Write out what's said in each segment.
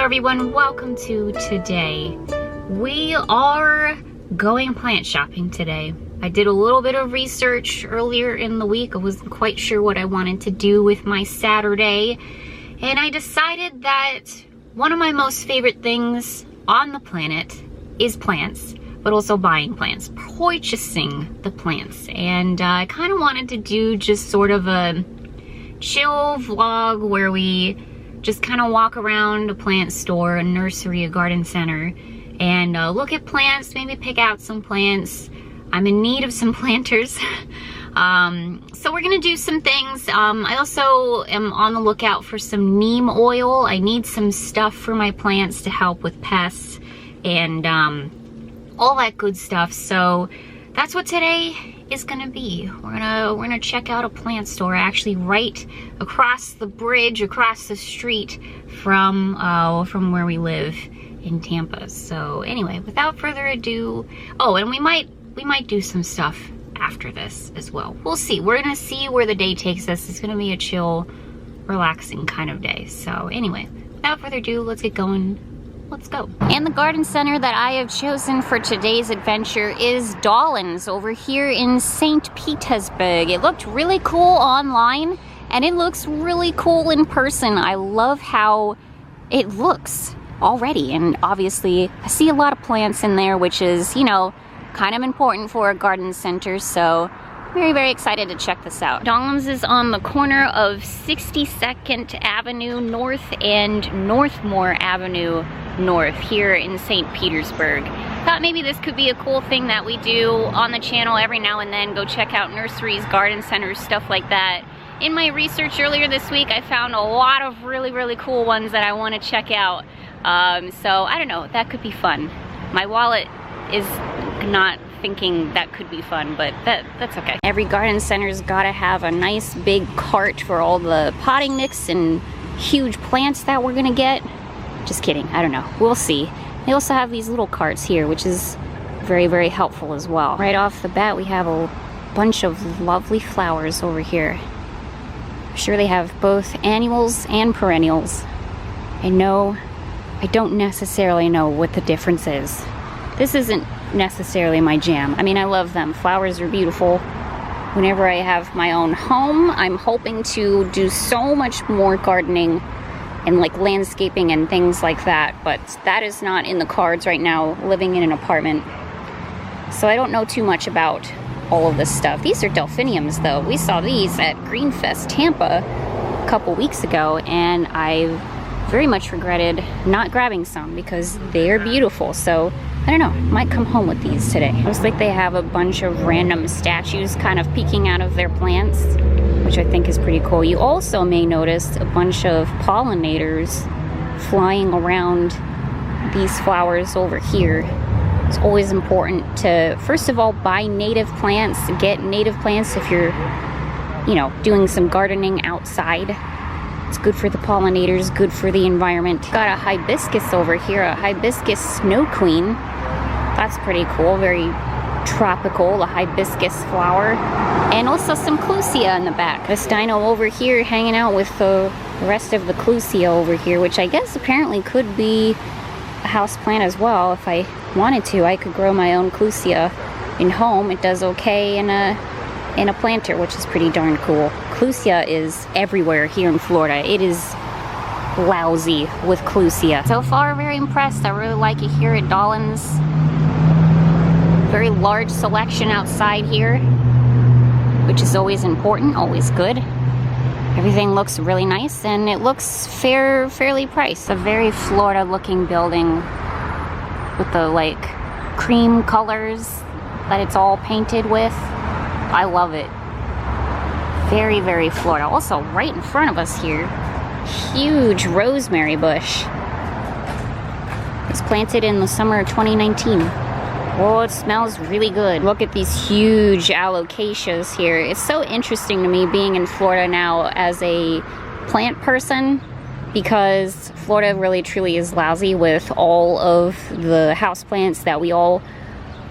everyone, welcome to today. We are going plant shopping today. I did a little bit of research earlier in the week. I wasn't quite sure what I wanted to do with my Saturday, and I decided that one of my most favorite things on the planet is plants, but also buying plants, purchasing the plants. And I kind of wanted to do just sort of a chill vlog where we just kind of walk around a plant store, a nursery, a garden center, and look at plants, maybe pick out some plants. I'm in need of some planters. So we're gonna do some things. I also am on the lookout for some neem oil. I need some stuff for my plants to help with pests and all that good stuff. So that's what today is gonna be. We're gonna check out a plant store actually right across the bridge, across the street from where we live in Tampa. So anyway, without further ado, oh, and we might do some stuff after this as well. We'll see. We're gonna see where the day takes us. It's gonna be a chill, relaxing kind of day. So anyway, without further ado, let's get going. Let's go. And the garden center that I have chosen for today's adventure is Dollins over here in St. Petersburg. It looked really cool online and it looks really cool in person. I love how it looks already, and obviously I see a lot of plants in there, which is, you know, kind of important for a garden center. So very, very excited to check this out. Dollins is on the corner of 62nd Avenue North and Northmore Avenue North here in St. Petersburg. Thought maybe this could be a cool thing that we do on the channel every now and then, go check out nurseries, garden centers, stuff like that. In my research earlier this week, I found a lot of really, really cool ones that I want to check out. So I don't know, that could be fun. My wallet is not thinking that could be fun, but that's okay. Every garden center's gotta have a nice big cart for all the potting mix and huge plants that we're gonna get. Just kidding, I don't know, we'll see. They also have these little carts here, which is very, very helpful as well. Right off the bat, we have a bunch of lovely flowers over here. I'm sure they have both annuals and perennials. I don't necessarily know what the difference is. This isn't necessarily my jam. I mean, I love them. Flowers are beautiful. Whenever I have my own home, I'm hoping to do so much more gardening and like landscaping and things like that, but that is not in the cards right now, living in an apartment. So I don't know too much about all of this stuff. These are delphiniums though. We saw these at Greenfest Tampa a couple weeks ago, and I very much regretted not grabbing some because they're beautiful. So I don't know, might come home with these today. Looks like they have a bunch of random statues kind of peeking out of their plants, which I think is pretty cool. You also may notice a bunch of pollinators flying around these flowers over here. It's always important to, first of all, buy native plants, get native plants if you're, you know, doing some gardening outside. It's good for the pollinators, good for the environment. Got a hibiscus over here, a hibiscus snow queen. That's pretty cool, very tropical, the hibiscus flower. And also some clusia in the back. This dino over here hanging out with the rest of the clusia over here, which I guess apparently could be a house plant as well. If I wanted to, I could grow my own clusia in home. It does okay in a planter, which is pretty darn cool. Clusia is everywhere here in Florida. It is lousy with clusia. So far, very impressed. I really like it here at Dollins. Very large selection outside here, which is always important, always good. Everything looks really nice, and it looks fairly priced. A very Florida looking building with the like cream colors that it's all painted with. I love it. Very, very Florida. Also, right in front of us here, huge rosemary bush. It was planted in the summer of 2019. Oh, it smells really good. Look at these huge alocasias here. It's so interesting to me being in Florida now as a plant person, because Florida really truly is lousy with all of the houseplants that we all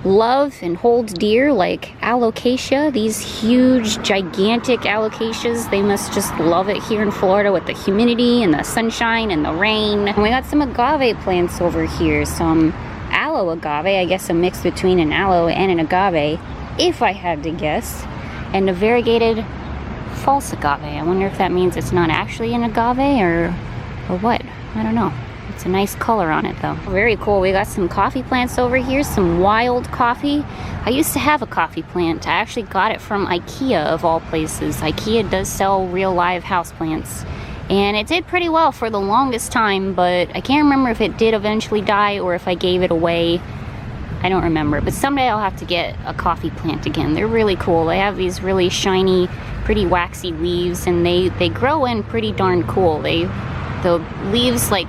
love and hold dear, like alocasia. These huge, gigantic alocasias. They must just love it here in Florida with the humidity and the sunshine and the rain. And we got some agave plants over here. Some aloe agave, I guess a mix between an aloe and an agave, if I had to guess. And a variegated false agave. I wonder if that means it's not actually an agave or what. I don't know. It's a nice color on it though. Very cool. We got some coffee plants over here, some wild coffee. I used to have a coffee plant. I actually got it from IKEA of all places. IKEA does sell real live houseplants. And it did pretty well for the longest time, but I can't remember if it did eventually die or if I gave it away. I don't remember, but someday I'll have to get a coffee plant again. They're really cool. They have these really shiny, pretty waxy leaves, and they grow in pretty darn cool. The leaves like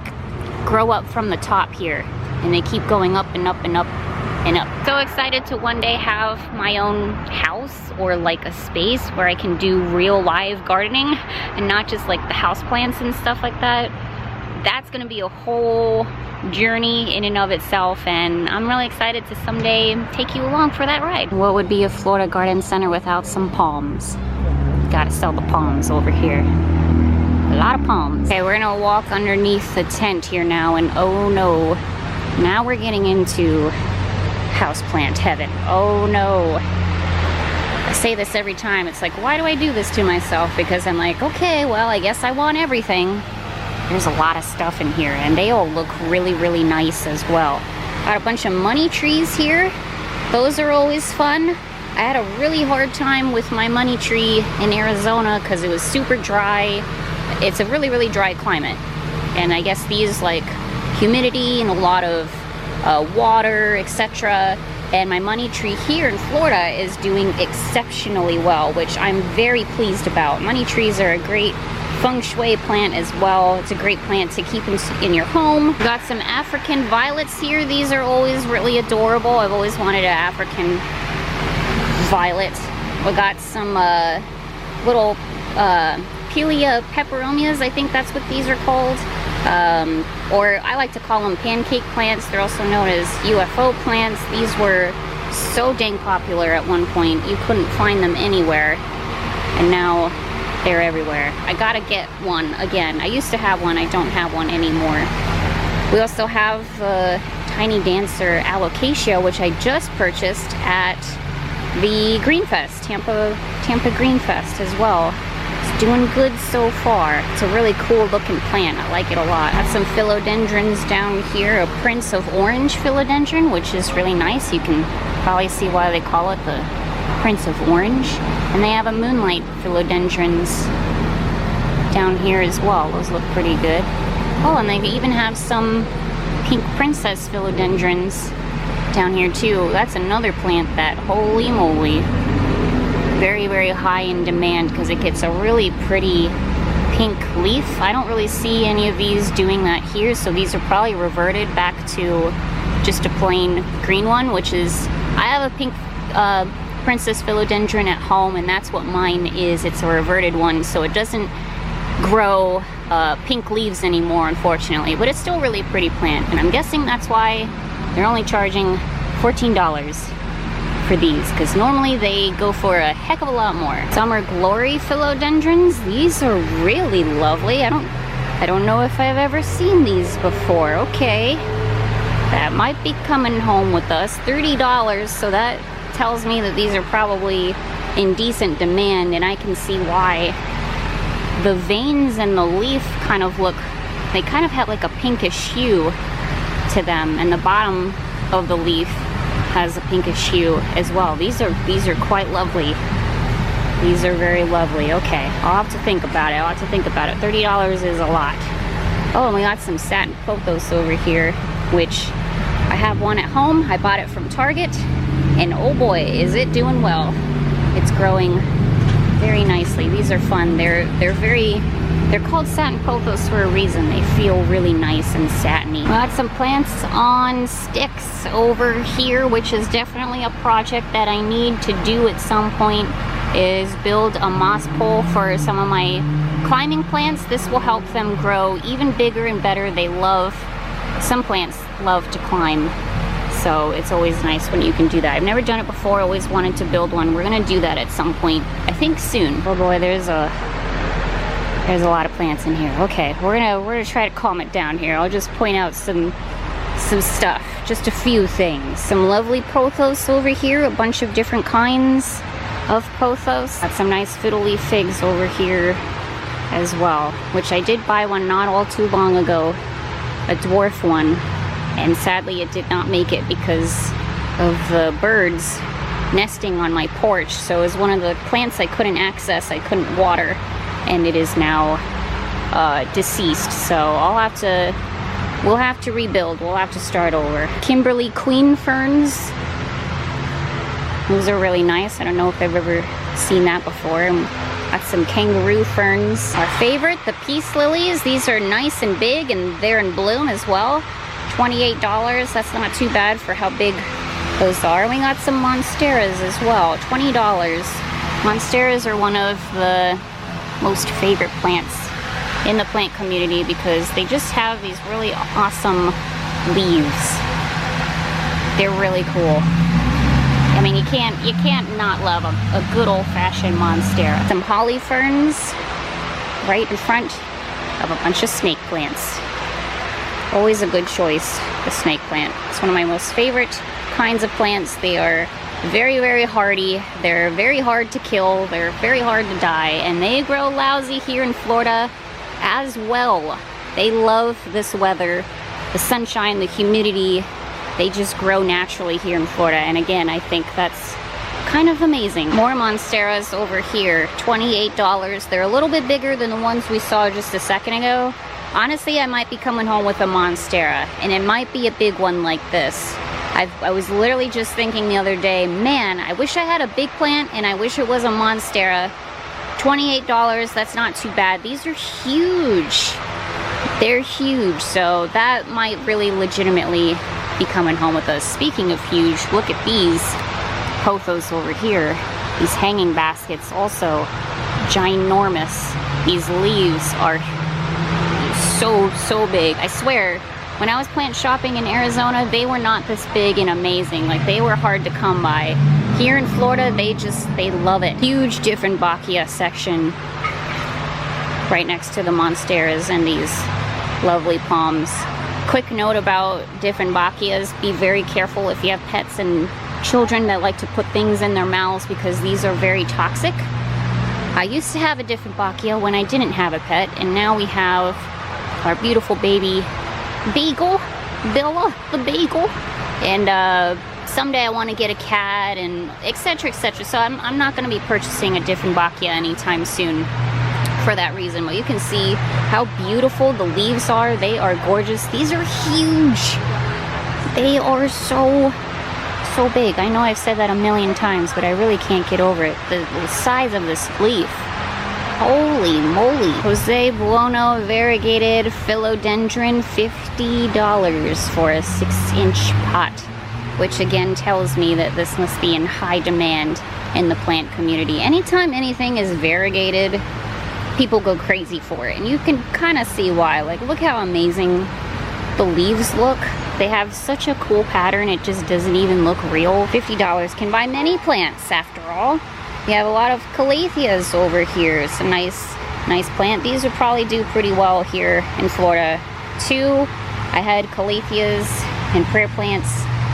grow up from the top here, and they keep going up and up and up and up. So excited to one day have my own house or like a space where I can do real live gardening and not just like the house plants and stuff like that. That's gonna be a whole journey in and of itself, and I'm really excited to someday take you along for that ride. What would be a Florida garden center without some palms? Gotta sell the palms over here. A lot of palms. Okay, we're gonna walk underneath the tent here now, and oh no, now we're getting into houseplant heaven. Oh no. I say this every time. It's like, why do I do this to myself? Because I'm like, okay, well, I guess I want everything. There's a lot of stuff in here, and they all look really, really nice as well. Got a bunch of money trees here. Those are always fun. I had a really hard time with my money tree in Arizona because it was super dry. It's a really, really dry climate. And I guess these like humidity and a lot of water, etc. And my money tree here in Florida is doing exceptionally well, which I'm very pleased about. Money trees are a great feng shui plant as well. It's a great plant to keep in your home. We've got some African violets here. These are always really adorable. I've always wanted an African violet. We got some little Pelia peperomias, I think that's what these are called. Or I like to call them pancake plants. They're also known as UFO plants. These were so dang popular at one point. You couldn't find them anywhere. And now they're everywhere. I gotta get one again. I used to have one. I don't have one anymore. We also have the Tiny Dancer Alocasia, which I just purchased at the Greenfest, Tampa Greenfest as well. It's doing good so far. It's a really cool looking plant. I like it a lot. Got some philodendrons down here. A Prince of Orange philodendron, which is really nice. You can probably see why they call it the Prince of Orange. And they have a Moonlight philodendrons down here as well. Those look pretty good. Oh, and they even have some Pink Princess philodendrons down here too. That's another plant that, holy moly, very, very high in demand because it gets a really pretty pink leaf. I don't really see any of these doing that here, so these are probably reverted back to just a plain green one, which is, I have a pink Princess philodendron at home, and that's what mine is. It's a reverted one, so it doesn't grow pink leaves anymore, unfortunately, but it's still a really pretty plant, and I'm guessing that's why they're only charging $14 for these, because normally they go for a heck of a lot more. Summer Glory philodendrons. These are really lovely. I don't know if I've ever seen these before. Okay, that might be coming home with us. $30, so that tells me that these are probably in decent demand, and I can see why. The veins and the leaf kind of look, they kind of have like a pinkish hue to them, and the bottom of the leaf has a pinkish hue as well. These are quite lovely. These are very lovely. Okay, I'll have to think about it. I'll have to think about it. $30 is a lot. Oh, and we got some satin pothos over here, which I have one at home. I bought it from Target, and oh boy, is it doing well. It's growing very nicely. These are fun. They're called satin pothos for a reason. They feel really nice and satiny. We got some plants on sticks over here, which is definitely a project that I need to do at some point, is build a moss pole for some of my climbing plants. This will help them grow even bigger and better. They love, some plants love to climb So it's always nice when you can do that. I've never done it before, always wanted to build one. We're gonna do that at some point, I think soon. Oh boy, there's a lot of plants in here. Okay, we're gonna try to calm it down here. I'll just point out some stuff, just a few things. Some lovely pothos over here, a bunch of different kinds of pothos. Got some nice fiddle leaf figs over here as well, which I did buy one not all too long ago, a dwarf one, and sadly it did not make it because of the birds nesting on my porch. So it was one of the plants I couldn't access, I couldn't water, and it is now deceased. So we'll have to rebuild, we'll have to start over. Kimberly queen ferns. Those are really nice. I don't know if I've ever seen that before. Got some kangaroo ferns. Our favorite, the peace lilies. These are nice and big, and they're in bloom as well. $28, that's not too bad for how big those are. We got some monsteras as well, $20. Monsteras are one of the most favorite plants in the plant community because they just have these really awesome leaves. They're really cool. I mean, you can't not love a good old-fashioned monstera. Some holly ferns right in front of a bunch of snake plants. Always a good choice, the snake plant. It's one of my most favorite kinds of plants. They are very, very hardy. They're very hard to kill. They're very hard to die, and they grow lousy here in Florida as well. They love this weather, the sunshine, the humidity. They just grow naturally here in Florida, and again, I think that's kind of amazing. More monsteras over here, $28. They're a little bit bigger than the ones we saw just a second ago. Honestly, I might be coming home with a monstera, and it might be a big one like this. I was literally just thinking the other day, man, I wish I had a big plant, and I wish it was a monstera. $28, that's not too bad. These are huge. They're huge, so that might really legitimately be coming home with us. Speaking of huge, look at these pothos over here. These hanging baskets, also ginormous. These leaves are so big. I swear, when I was plant shopping in Arizona, they were not this big and amazing. Like, they were hard to come by. Here in Florida, they love it. Huge Dieffenbachia section right next to the monsteras and these lovely palms. Quick note about Dieffenbachias, be very careful if you have pets and children that like to put things in their mouths because these are very toxic. I used to have a Dieffenbachia when I didn't have a pet, and now we have our beautiful baby beagle, Bella the beagle, and someday I want to get a cat, and etc, etc. So I'm not going to be purchasing a Dieffenbachia anytime soon for that reason. But you can see how beautiful the leaves are. They are gorgeous. These are huge. They are so big. I know I've said that a million times, but I really can't get over it. The size of this leaf. Holy moly. Jose Buono variegated philodendron, $50 for a 6-inch pot, which again tells me that this must be in high demand in the plant community. Anytime anything is variegated, people go crazy for it, and you can kind of see why. Like, look how amazing the leaves look. They have such a cool pattern, it just doesn't even look real. $50 can buy many plants after all. You have a lot of calatheas over here. It's a nice plant. These would probably do pretty well here in Florida too. I had calatheas and prayer plants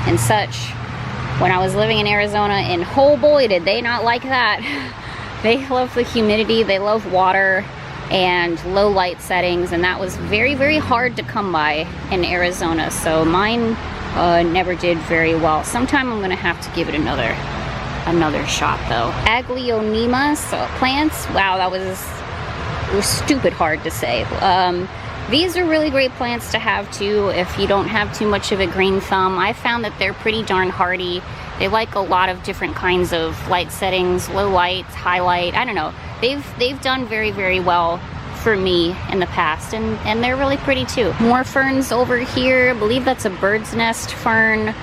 and such when I was living in Arizona, and oh boy did they not like that. They love the humidity, they love water and low light settings, and that was very, very hard to come by in Arizona. So mine never did very well. Sometime I'm gonna have to give it another shot though. Aglaonemas plants. Wow, it was stupid hard to say. These are really great plants to have too if you don't have too much of a green thumb. I found that they're pretty darn hardy. They like a lot of different kinds of light settings, low light, high light. I don't know. They've done very, very well for me in the past, and they're really pretty too. More ferns over here. I believe that's a bird's nest fern.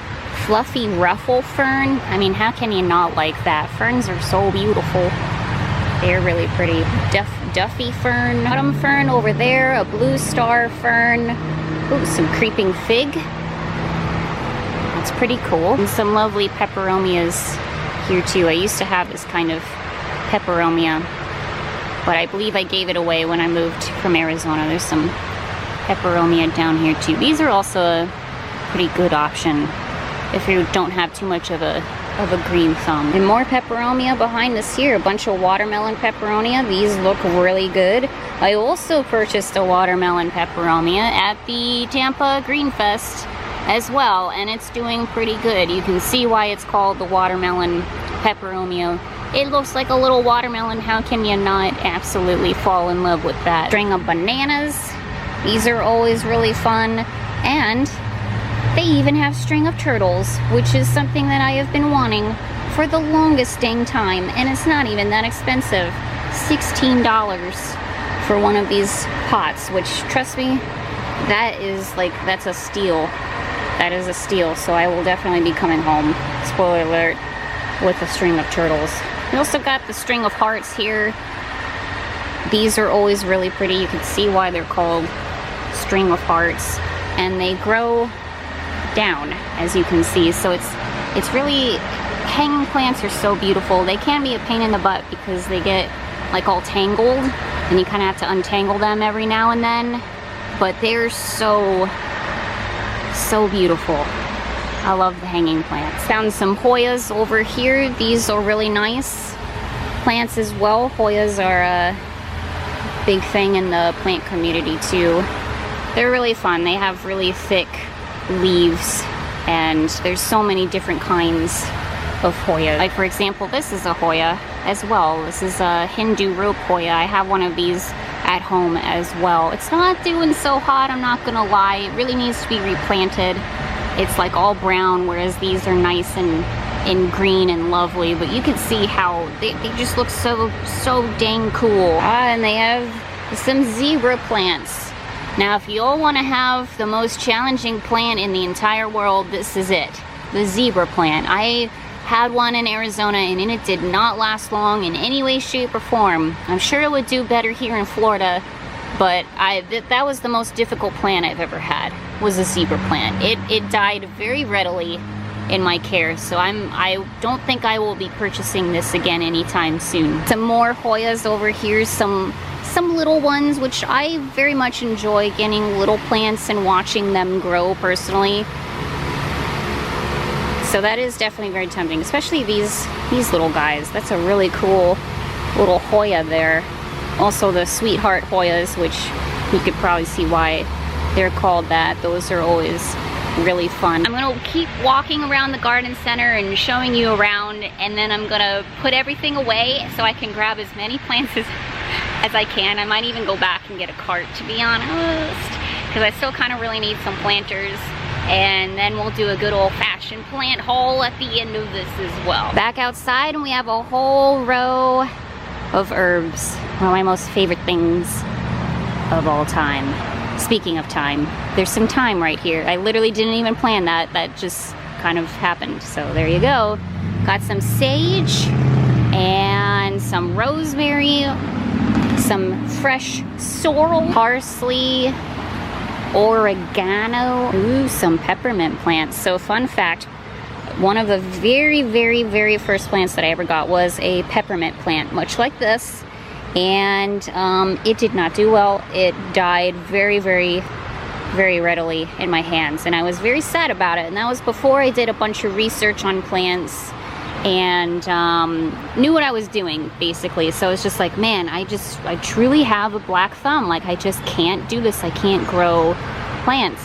Fluffy ruffle fern. I mean, how can you not like that? Ferns are so beautiful. They're really pretty. Duffy fern. Autumn fern over there. A blue star fern. Ooh, some creeping fig. That's pretty cool. And some lovely peperomias here too. I used to have this kind of peperomia, but I believe I gave it away when I moved from Arizona. There's some peperomia down here too. These are also a pretty good option if you don't have too much of a green thumb. And more peperomia behind us here. A bunch of watermelon peperonia. These look really good. I also purchased a watermelon peperomia at the Tampa Green Fest as well, and it's doing pretty good. You can see why it's called the watermelon peperomia. It looks like a little watermelon. How can you not absolutely fall in love with that? String of bananas. These are always really fun. And they even have string of turtles, which is something that I have been wanting for the longest dang time, and it's not even that expensive. $16 for one of these pots, which, trust me, that's a steal. That is a steal, so I will definitely be coming home, spoiler alert, with a string of turtles. We also got the string of hearts here. These are always really pretty. You can see why they're called string of hearts, and they grow down, as you can see. So it's really, hanging plants are so beautiful. They can be a pain in the butt because they get like all tangled, and you kind of have to untangle them every now and then, but they're so beautiful. I love the hanging plants. Found some Hoyas over here. These are really nice plants as well. Hoyas are a big thing in the plant community too. They're really fun. They have really thick leaves, and there's so many different kinds of Hoya. Like, for example, this is a Hoya as well. This is a Hindu rope Hoya. I have one of these at home as well. It's not doing so hot, I'm not gonna lie. It really needs to be replanted. It's like all brown, whereas these are nice and green and lovely, but you can see how they just look so dang cool. And they have some zebra plants. Now, if you all want to have the most challenging plant in the entire world, this is it. The zebra plant. I had one in Arizona, and it did not last long in any way, shape, or form. I'm sure it would do better here in Florida, but that was the most difficult plant I've ever had, was a zebra plant. It died very readily in my care, so I don't think I will be purchasing this again anytime soon. Some more Hoyas over here, some little ones, which I very much enjoy, getting little plants and watching them grow personally. So that is definitely very tempting, especially these little guys. That's a really cool little Hoya there. Also the sweetheart Hoyas, which you could probably see why they're called that. Those are always really fun. I'm gonna keep walking around the garden center and showing you around, and then I'm gonna put everything away so I can grab as many plants as I can. I might even go back and get a cart, to be honest, because I still kind of really need some planters, and then we'll do a good old-fashioned plant haul at the end of this as well. Back outside, and we have a whole row of herbs. One of my most favorite things of all time. Speaking of time, there's some thyme right here. I literally didn't even plan that. That just kind of happened. So there you go. Got some sage and some rosemary, some fresh sorrel, parsley, oregano, ooh, some peppermint plants. So fun fact, one of the very first plants that I ever got was a peppermint plant, much like this. And it did not do well. It died very readily in my hands, and I was very sad about it. And that was before I did a bunch of research on plants and knew what I was doing, basically. So it's just like, man, I truly have a black thumb. Like, I just can't do this. I can't grow plants.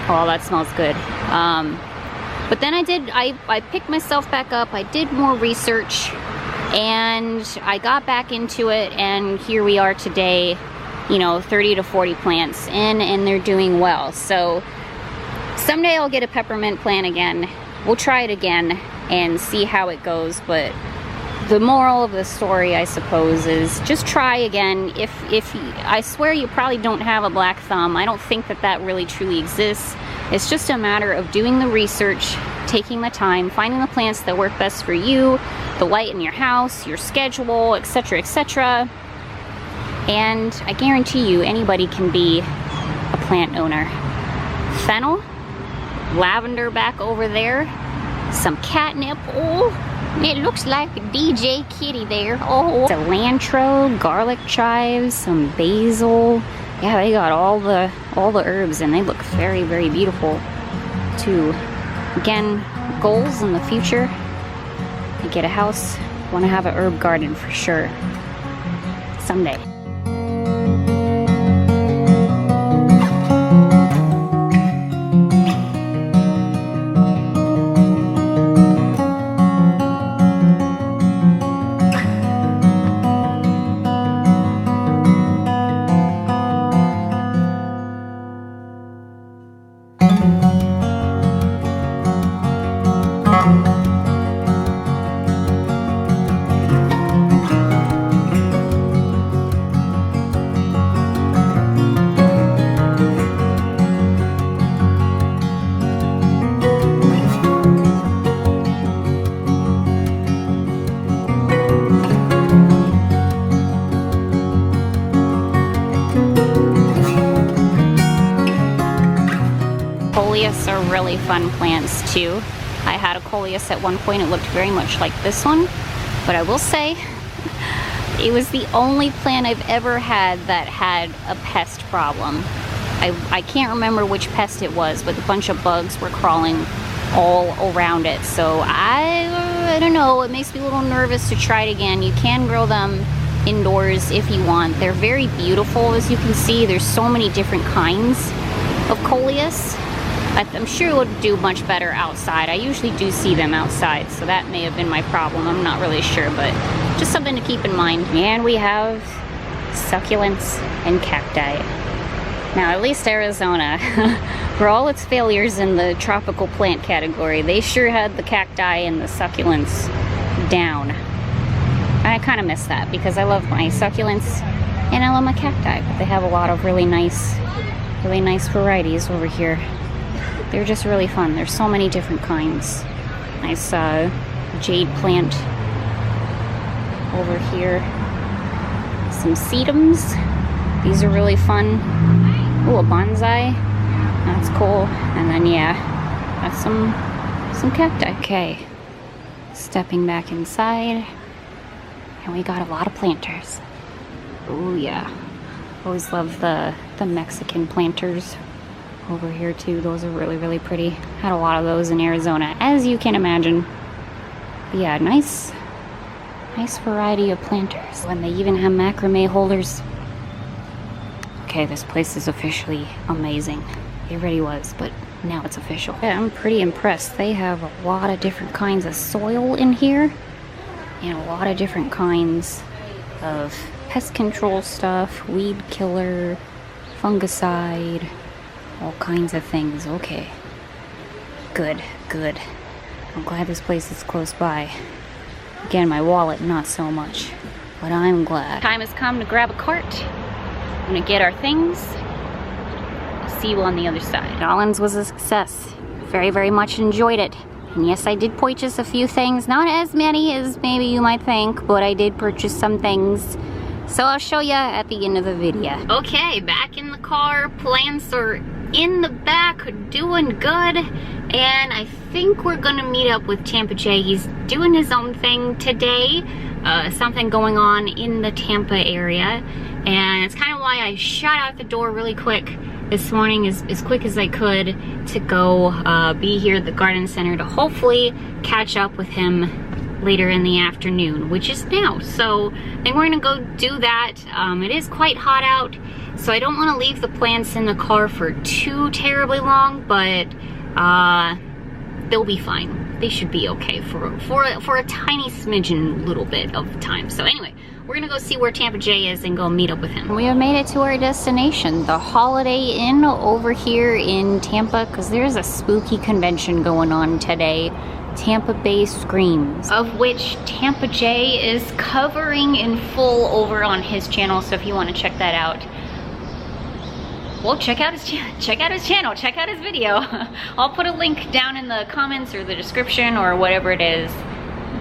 Oh, that smells good. But then I picked myself back up. I did more research, and I got back into it, and here we are today, you know, 30 to 40 plants in, and they're doing well. So someday I'll get a peppermint plant again. We'll try it again and see how it goes. But the moral of the story, I suppose, is just try again. I swear you probably don't have a black thumb. I don't think that really truly exists. It's just a matter of doing the research, taking the time, finding the plants that work best for you, the light in your house, your schedule, etc., etc. And I guarantee you, anybody can be a plant owner. Fennel, lavender back over there. Some catnip. Oh, it looks like DJ Kitty there. Oh, cilantro, garlic chives, some basil. Yeah, they got all the herbs, and they look very, very beautiful too. Again, goals in the future. I get a house, want to have an herb garden for sure someday. Coleus are really fun plants too. I had a coleus at one point. It looked very much like this one, but I will say it was the only plant I've ever had that had a pest problem. I can't remember which pest it was, but a bunch of bugs were crawling all around it. So I don't know, it makes me a little nervous to try it again. You can grow them indoors if you want. They're very beautiful, as you can see. There's so many different kinds of coleus. I'm sure it would do much better outside. I usually do see them outside, so that may have been my problem. I'm not really sure, but just something to keep in mind. And we have succulents and cacti. Now, at least Arizona, for all its failures in the tropical plant category, they sure had the cacti and the succulents down. I kind of miss that because I love my succulents and I love my cacti, but they have a lot of really nice varieties over here. They're just really fun. There's so many different kinds. Nice jade plant over here. Some sedums. These are really fun. Oh, a bonsai. That's cool. And then yeah, that's some cacti. Okay, stepping back inside, and we got a lot of planters. Oh yeah, always love the Mexican planters over here too. Those are really, really pretty. Had a lot of those in Arizona, as you can imagine. But yeah, nice variety of planters. And they even have macrame holders. Okay, this place is officially amazing. It already was, but now it's official. Yeah, I'm pretty impressed. They have a lot of different kinds of soil in here, and a lot of different kinds of pest control stuff, weed killer, fungicide, all kinds of things. Okay, good. I'm glad this place is close by. Again, my wallet not so much, but I'm glad. Time has come to grab a cart. I'm gonna get our things. I'll see you on the other side. Dollins was a success. Very, very much enjoyed it. And yes, I did purchase a few things. Not as many as maybe you might think, but I did purchase some things. So I'll show you at the end of the video. Okay, back in the car. Plants are in the back, doing good. And I think we're gonna meet up with Tampa J. He's doing his own thing today. Something going on in the Tampa area. And it's kind of why I shot out the door really quick this morning, as quick as I could, to go be here at the garden center to hopefully catch up with him later in the afternoon, which is now. So I think we're gonna go do that. It is quite hot out, so I don't want to leave the plants in the car for too terribly long, but they'll be fine. They should be okay for a tiny smidgen little bit of time. So anyway, we're gonna go see where Tampa J is and go meet up with him. We have made it to our destination, the Holiday Inn over here in Tampa, because there's a spooky convention going on today. Tampa Bay Screams, of which Tampa J is covering in full over on his channel. So if you want to check that out, well, check out his channel, check out his video. I'll put a link down in the comments or the description or whatever it is.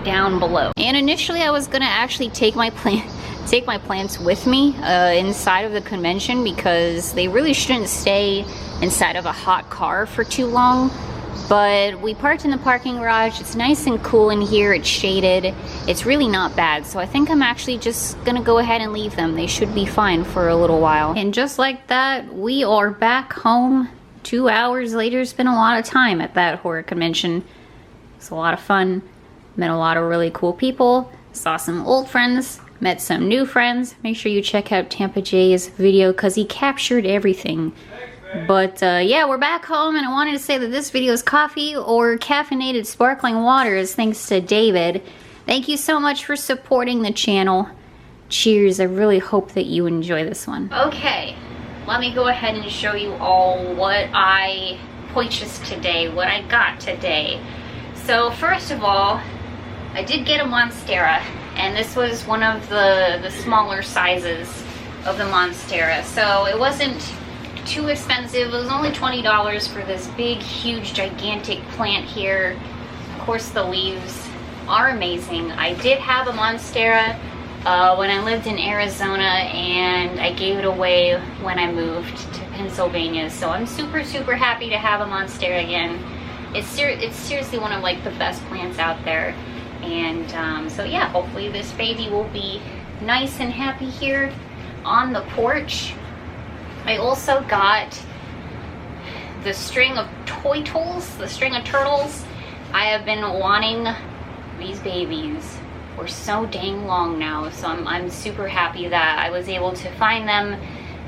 down below. And initially I was gonna actually take my plants with me inside of the convention, because they really shouldn't stay inside of a hot car for too long. But we parked in the parking garage. It's nice and cool in here. It's shaded. It's really not bad. So I think I'm actually just gonna go ahead and leave them. They should be fine for a little while. And just like that, we are back home 2 hours later. It's been a lot of time at that horror convention. It's a lot of fun. Met a lot of really cool people. Saw some old friends. Met some new friends. Make sure you check out Tampa J's video because he captured everything. But yeah, we're back home, and I wanted to say that this video is coffee or caffeinated sparkling waters thanks to David. Thank you so much for supporting the channel. Cheers. I really hope that you enjoy this one. Okay, let me go ahead and show you all what I purchased today, what I got today. So first of all, I did get a Monstera, and this was one of the smaller sizes of the Monstera. So it wasn't too expensive. It was only $20 for this big, huge, gigantic plant here. Of course, the leaves are amazing. I did have a Monstera when I lived in Arizona, and I gave it away when I moved to Pennsylvania. So I'm super, super happy to have a Monstera again. It's seriously one of like the best plants out there. And so yeah, hopefully this baby will be nice and happy here on the porch. I also got the string of turtles, the string of turtles. I have been wanting these babies for so dang long now, so I'm super happy that I was able to find them,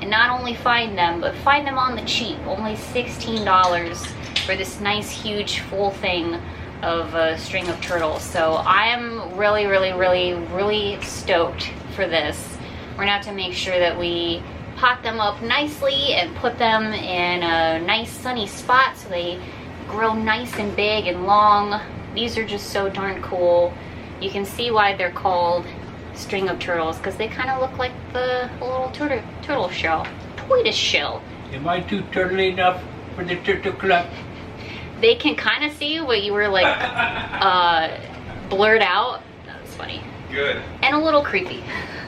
and not only find them, but find them on the cheap. Only $16 for this nice huge full thing of a string of turtles. So I am really, really, really, really stoked for this. We're gonna have to make sure that we pot them up nicely and put them in a nice sunny spot so they grow nice and big and long. These are just so darn cool. You can see why they're called string of turtles, because they kind of look like the little turtle shell, tortoise shell. Am I too turtly enough for the turtle club? They can kind of see you, but you were like blurred out. That's funny. Good. And a little creepy.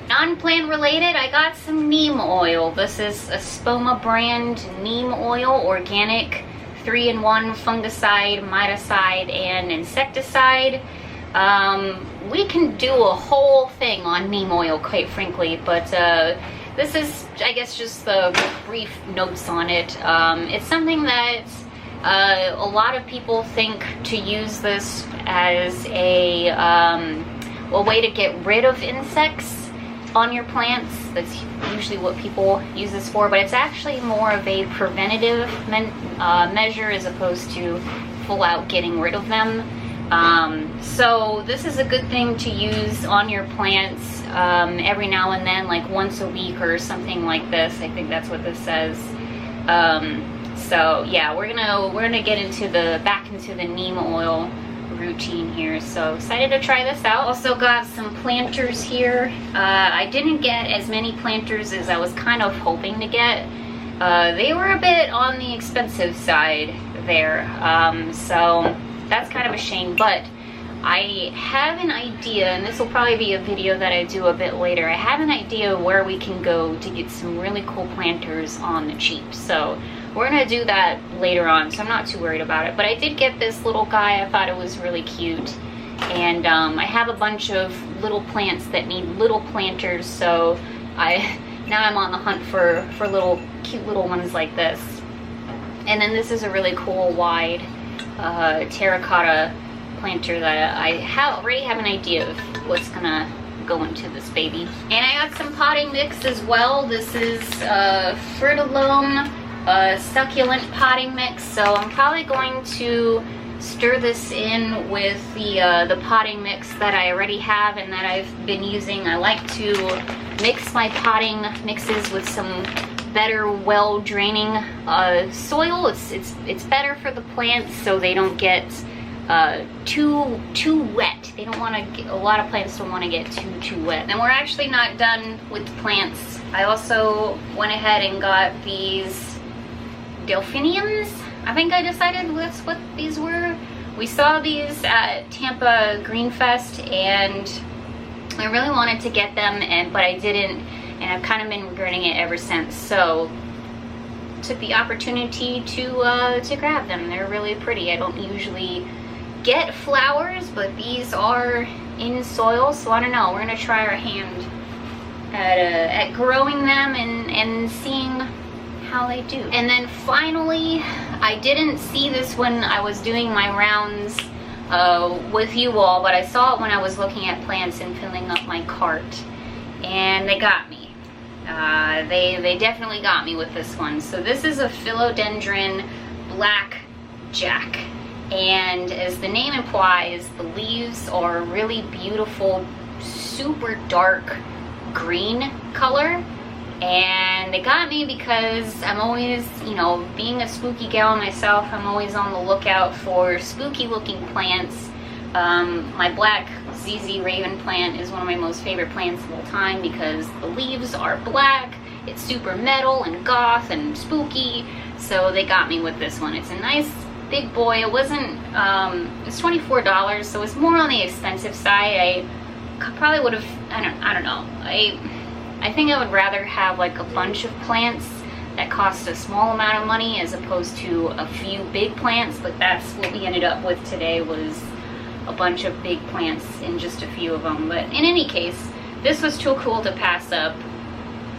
Non-plant related, I got some neem oil. This is a Spoma brand neem oil, organic, 3-in-1 fungicide, miticide, and insecticide. We can do a whole thing on neem oil, quite frankly, but this is, I guess, just the brief notes on it. It's something that a lot of people think to use this as a way to get rid of insects on your plants. That's usually what people use this for, but it's actually more of a preventative measure as opposed to full out getting rid of them. So this is a good thing to use on your plants every now and then, like once a week or something like this. I think that's what this says. So yeah, we're gonna get into back into the neem oil routine here. So excited to try this out. Also got some planters here. I didn't get as many planters as I was kind of hoping to get. They were a bit on the expensive side there. So that's kind of a shame, but I have an idea, and this will probably be a video that I do a bit later. I have an idea of where we can go to get some really cool planters on the cheap. So we're gonna do that later on, so I'm not too worried about it. But I did get this little guy. I thought it was really cute. And I have a bunch of little plants that need little planters, so now I'm on the hunt for little cute little ones like this. And then this is a really cool wide terracotta planter that I already have an idea of what's gonna go into this baby. And I got some potting mix as well. This is Frutalome succulent potting mix, so I'm probably going to stir this in with the potting mix that I already have and that I've been using. I like to mix my potting mixes with some better, well draining soil. It's better for the plants so they don't get too wet. They don't want to get, a lot of plants don't want to get too wet. And we're actually not done with the plants. I also went ahead and got these delphiniums. I think I decided that's what these were, We saw these at Tampa Green Fest, and I really wanted to get them, but I didn't, and I've kind of been regretting it ever since. So took the opportunity to grab them. They're really pretty. I don't usually get flowers, but these are in soil, so I don't know. We're gonna try our hand at growing them and seeing how they do. And then finally, I didn't see this when I was doing my rounds with you all, but I saw it when I was looking at plants and filling up my cart, and they got me. They definitely got me with this one. So this is a philodendron blackjack, and as the name implies, the leaves are really beautiful, super dark green color. And they got me because I'm always, you know, being a spooky gal myself, I'm always on the lookout for spooky looking plants. My black ZZ Raven plant is one of my most favorite plants of all time because the leaves are black, it's super metal and goth and spooky, so they got me with this one. It's a nice big boy. It wasn't, it's $24, so it's more on the expensive side. I probably would have, I don't know. I think I would rather have like a bunch of plants that cost a small amount of money as opposed to a few big plants, but that's what we ended up with today, was a bunch of big plants and just a few of them. But in any case, this was too cool to pass up.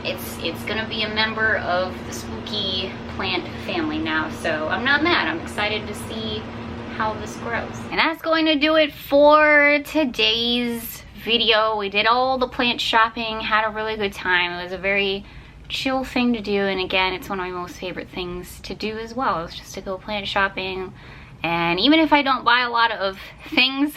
It's gonna be a member of the spooky plant family now, so I'm not mad. I'm excited to see how this grows. And that's going to do it for today's video. We did all the plant shopping, had a really good time. It was a very chill thing to do, and again, it's one of my most favorite things to do as well. It's just to go plant shopping. And even if I don't buy a lot of things,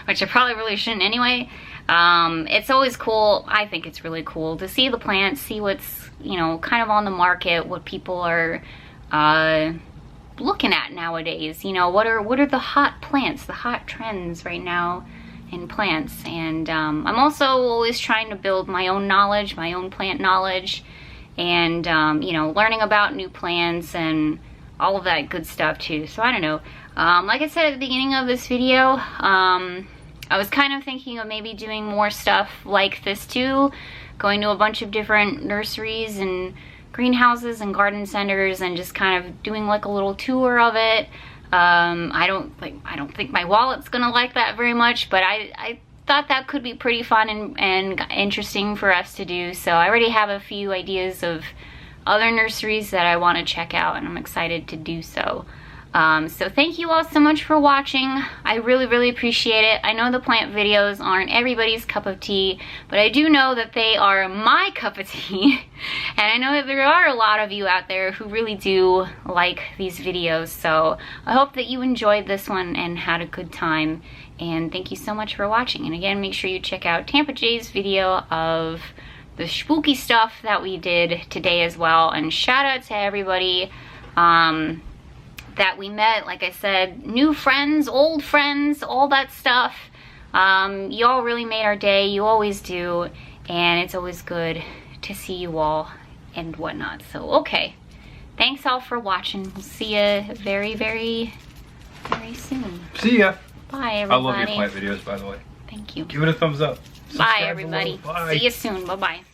which I probably really shouldn't anyway, it's always cool. I think it's really cool to see the plants, see what's, you know, kind of on the market, what people are looking at nowadays. You know, what are the hot plants, the hot trends right now in plants. And I'm also always trying to build my own knowledge, my own plant knowledge, and you know, learning about new plants and all of that good stuff too. So I don't know, like I said at the beginning of this video, I was kind of thinking of maybe doing more stuff like this too, going to a bunch of different nurseries and greenhouses and garden centers and just kind of doing like a little tour of it. I don't think my wallet's gonna like that very much, but I thought that could be pretty fun and interesting for us to do. So I already have a few ideas of other nurseries that I want to check out, and I'm excited to do so. So thank you all so much for watching. I really appreciate it. I know the plant videos aren't everybody's cup of tea, but I do know that they are my cup of tea. And I know that there are a lot of you out there who really do like these videos. So I hope that you enjoyed this one and had a good time. And thank you so much for watching. And again, make sure you check out Tampa J's video of the spooky stuff that we did today as well. And shout out to everybody that we met. Like I said, new friends, old friends, all that stuff. You all really made our day. You always do. And it's always good to see you all and whatnot. So, okay. Thanks all for watching. We'll see you very soon. See ya. Bye, everybody. I love your plant videos, by the way. Thank you. Give it a thumbs up. Bye, everybody. Bye. See you soon. Bye-bye.